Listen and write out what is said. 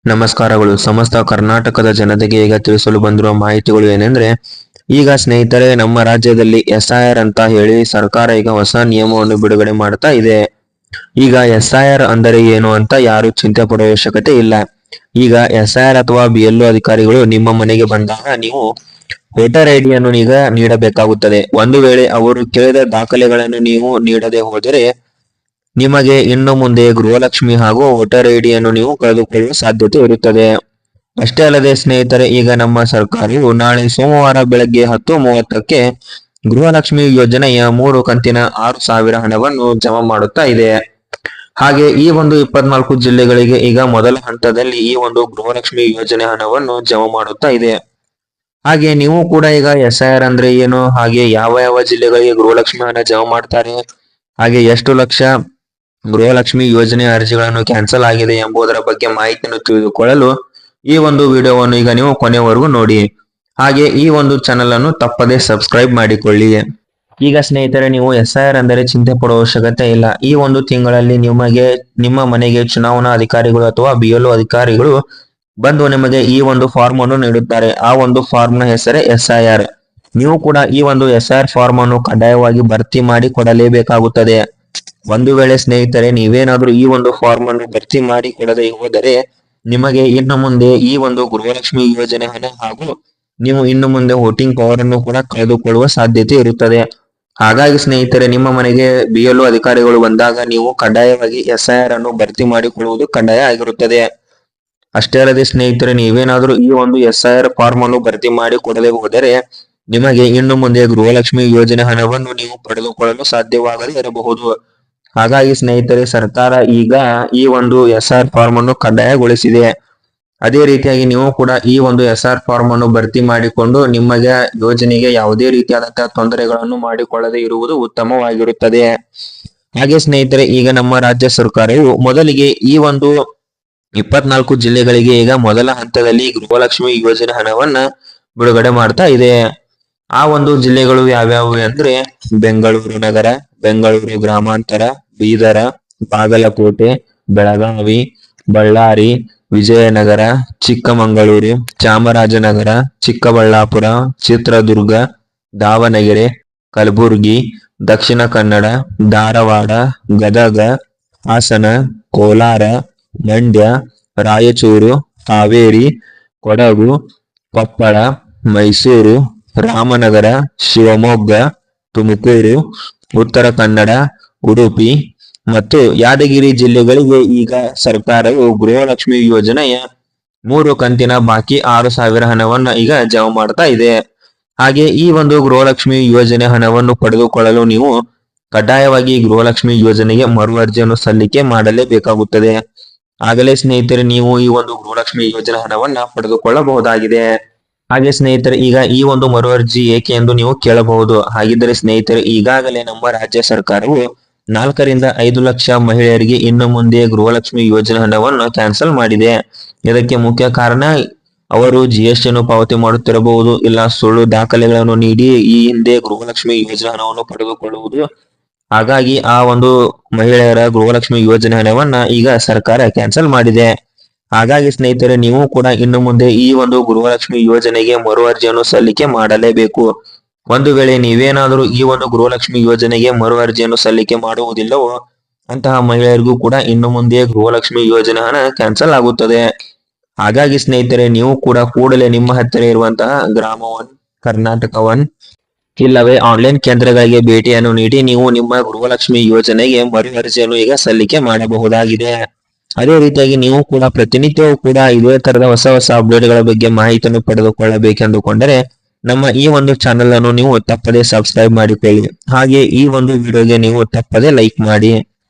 ನಮಸ್ಕಾರಗಳು. ಸಮಸ್ತ ಕರ್ನಾಟಕದ ಜನತೆಗೆ ಈಗ ತಿಳಿಸಲು ಬಂದಿರುವ ಮಾಹಿತಿಗಳು ಏನೆಂದ್ರೆ, ಈಗ ಸ್ನೇಹಿತರೆ ನಮ್ಮ ರಾಜ್ಯದಲ್ಲಿ SIR ಅಂತ ಹೇಳಿ ಸರ್ಕಾರ ಈಗ ಹೊಸ ನಿಯಮವನ್ನು ಬಿಡುಗಡೆ ಮಾಡ್ತಾ ಇದೆ. ಈಗ SIR ಅಂದರೆ ಏನು ಅಂತ ಯಾರು ಚಿಂತೆ ಪಡುವ ಅವಶ್ಯಕತೆ ಇಲ್ಲ. ಈಗ SIR ಅಥವಾ BLO ಅಧಿಕಾರಿಗಳು ನಿಮ್ಮ ಮನೆಗೆ ಬಂದಾಗ ನೀವು ವೋಟರ್ ಐಡಿಯನ್ನು ಈಗ ನೀಡಬೇಕಾಗುತ್ತದೆ. ಒಂದು ವೇಳೆ ಅವರು ಕೇಳಿದ ದಾಖಲೆಗಳನ್ನು ನೀವು ನೀಡದೆ ಹೋದರೆ ನಿಮಗೆ ಇನ್ನು ಮುಂದೆ ಗೃಹಲಕ್ಷ್ಮಿ ಹಾಗೂ ವೋಟರ್ ಐಡಿಯನ್ನು ನೀವು ಕಳೆದುಕೊಳ್ಳುವ ಸಾಧ್ಯತೆ ಇರುತ್ತದೆ. ಅಷ್ಟೇ ಅಲ್ಲದೆ ಸ್ನೇಹಿತರೆ, ಈಗ ನಮ್ಮ ಸರ್ಕಾರವು ನಾಳೆ ಸೋಮವಾರ ಬೆಳಗ್ಗೆ 10:30ಕ್ಕೆ ಗೃಹಲಕ್ಷ್ಮಿ ಯೋಜನೆಯ 3 ಕಂತಿನ 6,000 ಹಣವನ್ನು ಜಮಾ ಮಾಡುತ್ತಾ ಇದೆ. ಹಾಗೆ ಈ ಒಂದು 24 ಜಿಲ್ಲೆಗಳಿಗೆ ಈಗ ಮೊದಲ ಹಂತದಲ್ಲಿ ಈ ಒಂದು ಗೃಹಲಕ್ಷ್ಮಿ ಯೋಜನೆ ಹಣವನ್ನು ಜಮಾ ಮಾಡುತ್ತಾ ಇದೆ. ಹಾಗೆ ನೀವು ಕೂಡ ಈಗ SIR ಅಂದ್ರೆ ಏನು, ಹಾಗೆ ಯಾವ ಯಾವ ಜಿಲ್ಲೆಗಳಿಗೆ ಗೃಹಲಕ್ಷ್ಮಿ ಹಣ ಜಮಾ ಮಾಡ್ತಾರೆ, ಹಾಗೆ ಎಷ್ಟು ಲಕ್ಷ ಗೃಹಲಕ್ಷ್ಮಿ ಯೋಜನೆ ಅರ್ಜಿಗಳನ್ನು ಕ್ಯಾನ್ಸಲ್ ಆಗಿದೆ ಎಂಬುದರ ಬಗ್ಗೆ ಮಾಹಿತಿಯನ್ನು ತಿಳಿದುಕೊಳ್ಳಲು ಈ ಒಂದು ವಿಡಿಯೋವನ್ನು ಈಗ ನೀವು ಕೊನೆವರೆಗೂ ನೋಡಿ. ಹಾಗೆ ಈ ಒಂದು ಚಾನೆಲ್ ಅನ್ನು ತಪ್ಪದೇ ಸಬ್ಸ್ಕ್ರೈಬ್ ಮಾಡಿಕೊಳ್ಳಿ. ಈಗ ಸ್ನೇಹಿತರೆ, ನೀವು SIR ಅಂದರೆ ಚಿಂತೆ ಪಡುವ ಅವಶ್ಯಕತೆ ಇಲ್ಲ. ಈ ಒಂದು ತಿಂಗಳಲ್ಲಿ ನಿಮ್ಮ ಮನೆಗೆ ಚುನಾವಣಾ ಅಧಿಕಾರಿಗಳು ಅಥವಾ BLO ಅಧಿಕಾರಿಗಳು ಬಂದು ನಿಮಗೆ ಈ ಒಂದು ಫಾರ್ಮ್ ಅನ್ನು ನೀಡುತ್ತಾರೆ. ಆ ಒಂದು ಫಾರ್ಮ್ ನ ಹೆಸರೇ SIR. ನೀವು ಕೂಡ ಈ ಒಂದು SIR ಫಾರ್ಮ್ ಅನ್ನು ಕಡ್ಡಾಯವಾಗಿ ಭರ್ತಿ ಮಾಡಿ ಕೊಡಲೇಬೇಕಾಗುತ್ತದೆ. ಒಂದು ವೇಳೆ ಸ್ನೇಹಿತರೆ ನೀವೇನಾದ್ರೂ ಈ ಒಂದು ಫಾರ್ಮ್ ಅನ್ನು ಭರ್ತಿ ಮಾಡಿ ಕೊಡದೆ ಹೋದರೆ ನಿಮಗೆ ಇನ್ನು ಮುಂದೆ ಈ ಒಂದು ಗೃಹಲಕ್ಷ್ಮಿ ಯೋಜನೆ ಹಣ ಹಾಗೂ ನೀವು ಇನ್ನು ಮುಂದೆ ವೋಟಿಂಗ್ ಪವರ್ ಅನ್ನು ಕೂಡ ಕಳೆದುಕೊಳ್ಳುವ ಸಾಧ್ಯತೆ ಇರುತ್ತದೆ. ಹಾಗಾಗಿ ಸ್ನೇಹಿತರೆ, ನಿಮ್ಮ ಮನೆಗೆ BLO ಅಧಿಕಾರಿಗಳು ಬಂದಾಗ ನೀವು ಕಡ್ಡಾಯವಾಗಿ SIR ಅನ್ನು ಭರ್ತಿ ಮಾಡಿಕೊಳ್ಳುವುದು ಕಡ್ಡಾಯ ಆಗಿರುತ್ತದೆ. ಅಷ್ಟೇ ಅಲ್ಲದೆ ಸ್ನೇಹಿತರೆ, ನೀವೇನಾದ್ರೂ ಈ ಒಂದು SIR ಫಾರ್ಮ್ ಅನ್ನು ಭರ್ತಿ ಮಾಡಿ ಕೊಡದೆ ಹೋದರೆ ನಿಮಗೆ ಇನ್ನು ಮುಂದೆ ಗೃಹಲಕ್ಷ್ಮಿ ಯೋಜನೆ ಹಣವನ್ನು ನೀವು ಪಡೆದುಕೊಳ್ಳಲು ಸಾಧ್ಯವಾಗದೇ ಇರಬಹುದು. ಹಾಗಾಗಿ ಸ್ನೇಹಿತರೆ, ಸರ್ಕಾರ ಈಗ ಈ ಒಂದು SIR ಫಾರ್ಮ್ ಅನ್ನು ಕಡ್ಡಾಯಗೊಳಿಸಿದೆ. ಅದೇ ರೀತಿಯಾಗಿ ನೀವು ಕೂಡ ಈ ಒಂದು SIR ಫಾರ್ಮ್ ಅನ್ನು ಭರ್ತಿ ಮಾಡಿಕೊಂಡು ನಿಮಗೆ ಯೋಜನೆಗೆ ಯಾವುದೇ ರೀತಿಯಾದಂತಹ ತೊಂದರೆಗಳನ್ನು ಮಾಡಿಕೊಳ್ಳದೆ ಇರುವುದು ಉತ್ತಮವಾಗಿರುತ್ತದೆ. ಹಾಗೆ ಸ್ನೇಹಿತರೆ, ಈಗ ನಮ್ಮ ರಾಜ್ಯ ಸರ್ಕಾರವು ಮೊದಲಿಗೆ ಈ ಒಂದು 24 ಜಿಲ್ಲೆಗಳಿಗೆ ಈಗ ಮೊದಲ ಹಂತದಲ್ಲಿ ಗೃಹಲಕ್ಷ್ಮಿ ಯೋಜನೆ ಹಣವನ್ನ ಬಿಡುಗಡೆ ಮಾಡ್ತಾ ಇದೆ. ಆ ಒಂದು ಜಿಲ್ಲೆಗಳು ಯಾವ್ಯಾವು ಅಂದ್ರೆ ಬೆಂಗಳೂರು ನಗರ, ಬೆಂಗಳೂರು ಗ್ರಾಮಾಂತರ, ಬೀದರ, ಬಾಗಲಕೋಟೆ, ಬೆಳಗಾವಿ, ಬಳ್ಳಾರಿ, ವಿಜಯನಗರ, ಚಿಕ್ಕಮಗಳೂರು, ಚಾಮರಾಜನಗರ, ಚಿಕ್ಕಬಳ್ಳಾಪುರ, ಚಿತ್ರದುರ್ಗ, ದಾವಣಗೆರೆ, ಕಲಬುರಗಿ, ದಕ್ಷಿಣ ಕನ್ನಡ, ಧಾರವಾಡ, ಗದಗ, ಹಾಸನ, ಕೋಲಾರ, ಮಂಡ್ಯ, ರಾಯಚೂರು, ಹಾವೇರಿ, ಕೊಡಗು, ಕೊಪ್ಪಳ, ಮೈಸೂರು, ರಾಮನಗರ, ಶಿವಮೊಗ್ಗ, ತುಮಕೂರು, ಉತ್ತರ ಕನ್ನಡ, ಉಡುಪಿ ಮತ್ತು ಯಾದಗಿರಿ ಜಿಲ್ಲೆಗಳಿಗೆ ಈಗ ಸರ್ಕಾರವು ಗೃಹಲಕ್ಷ್ಮಿ ಯೋಜನೆಯ 3 ಕಂತಿನ ಬಾಕಿ 6,000 ಹಣವನ್ನ ಈಗ ಜಮಾ ಮಾಡ್ತಾ ಇದೆ. ಹಾಗೆ ಈ ಒಂದು ಗೃಹಲಕ್ಷ್ಮಿ ಯೋಜನೆ ಹಣವನ್ನು ಪಡೆದುಕೊಳ್ಳಲು ನೀವು ಕಡ್ಡಾಯವಾಗಿ ಗೃಹಲಕ್ಷ್ಮಿ ಯೋಜನೆಗೆ ಮರು ಅರ್ಜಿಯನ್ನು ಸಲ್ಲಿಕೆ ಮಾಡಲೇಬೇಕಾಗುತ್ತದೆ. ಆಗಲೇ ಸ್ನೇಹಿತರೆ ನೀವು ಈ ಒಂದು ಗೃಹಲಕ್ಷ್ಮಿ ಯೋಜನೆ ಹಣವನ್ನ ಪಡೆದುಕೊಳ್ಳಬಹುದಾಗಿದೆ. ಹಾಗೆ ಸ್ನೇಹಿತರೆ, ಈಗ ಈ ಒಂದು ಮರು ಅರ್ಜಿ ಏಕೆ ಎಂದು ನೀವು ಕೇಳಬಹುದು. ಹಾಗಿದ್ದರೆ ಸ್ನೇಹಿತರೆ, ಈಗಾಗಲೇ ನಮ್ಮ ರಾಜ್ಯ ಸರ್ಕಾರವು 4 ರಿಂದ 5 ಲಕ್ಷ ಮಹಿಳೆಯರಿಗೆ ಇನ್ನು ಮುಂದೆ ಗೃಹಲಕ್ಷ್ಮಿ ಯೋಜನೆ ಹಣವನ್ನು ಕ್ಯಾನ್ಸಲ್ ಮಾಡಿದೆ. ಇದಕ್ಕೆ ಮುಖ್ಯ ಕಾರಣ ಅವರು GST ಅನ್ನು ಪಾವತಿ ಮಾಡುತ್ತಿರಬಹುದು, ಇಲ್ಲ ಸುಳ್ಳು ದಾಖಲೆಗಳನ್ನು ನೀಡಿ ಈ ಹಿಂದೆ ಗೃಹಲಕ್ಷ್ಮಿ ಯೋಜನೆ ಹಣವನ್ನು ಪಡೆದುಕೊಳ್ಳುವುದು. ಹಾಗಾಗಿ ಆ ಒಂದು ಮಹಿಳೆಯರ ಗೃಹಲಕ್ಷ್ಮಿ ಯೋಜನೆ ಹಣವನ್ನ ಈಗ ಸರ್ಕಾರ ಕ್ಯಾನ್ಸಲ್ ಮಾಡಿದೆ. ಹಾಗಾಗಿ ಸ್ನೇಹಿತರೆ, ನೀವು ಕೂಡ ಇನ್ನು ಮುಂದೆ ಈ ಒಂದು ಗೃಹಲಕ್ಷ್ಮಿ ಯೋಜನೆಗೆ ಮರು ಅರ್ಜಿಯನ್ನು ಸಲ್ಲಿಕೆ ಮಾಡಲೇಬೇಕು. ಒಂದು ವೇಳೆ ನೀವೇನಾದರೂ ಈ ಒಂದು ಗೃಹಲಕ್ಷ್ಮಿ ಯೋಜನೆಗೆ ಮರು ಅರ್ಜಿಯನ್ನು ಸಲ್ಲಿಕೆ ಮಾಡುವುದಿಲ್ಲವೋ ಅಂತಹ ಮಹಿಳೆಯರಿಗೂ ಕೂಡ ಇನ್ನು ಮುಂದೆ ಗೃಹಲಕ್ಷ್ಮಿ ಯೋಜನೆ ಹಣ ಕ್ಯಾನ್ಸಲ್ ಆಗುತ್ತದೆ. ಹಾಗಾಗಿ ಸ್ನೇಹಿತರೆ, ನೀವು ಕೂಡ ಕೂಡಲೇ ನಿಮ್ಮ ಹತ್ತಿರ ಇರುವಂತಹ ಗ್ರಾಮ 1, ಕರ್ನಾಟಕ 1 ಇಲ್ಲವೇ ಆನ್ಲೈನ್ ಕೇಂದ್ರಗಳಿಗೆ ಭೇಟಿಯನ್ನು ನೀಡಿ ನೀವು ನಿಮ್ಮ ಗೃಹಲಕ್ಷ್ಮಿ ಯೋಜನೆಗೆ ಮರು ಅರ್ಜಿಯನ್ನು ಈಗ ಸಲ್ಲಿಕೆ ಮಾಡಬಹುದಾಗಿದೆ. ಅದೇ ರೀತಿಯಾಗಿ ನೀವು ಕೂಡ ಪ್ರತಿನಿತ್ಯವೂ ಕೂಡ ಇದೇ ತರದ ಹೊಸ ಅಪ್ಡೇಟ್ಗಳ ಬಗ್ಗೆ ಮಾಹಿತಿಯನ್ನು ಪಡೆದುಕೊಳ್ಳಬೇಕೆಂದುಕೊಂಡರೆ ನಮ್ಮ ಈ ಒಂದು ಚಾನೆಲ್ ಅನ್ನು ನೀವು ತಪ್ಪದೇ ಸಬ್ಸ್ಕ್ರೈಬ್ ಮಾಡಿಕೊಳ್ಳಿ. ಹಾಗೆ ಈ ಒಂದು ವಿಡಿಯೋಗೆ ನೀವು ತಪ್ಪದೇ ಲೈಕ್ ಮಾಡಿ.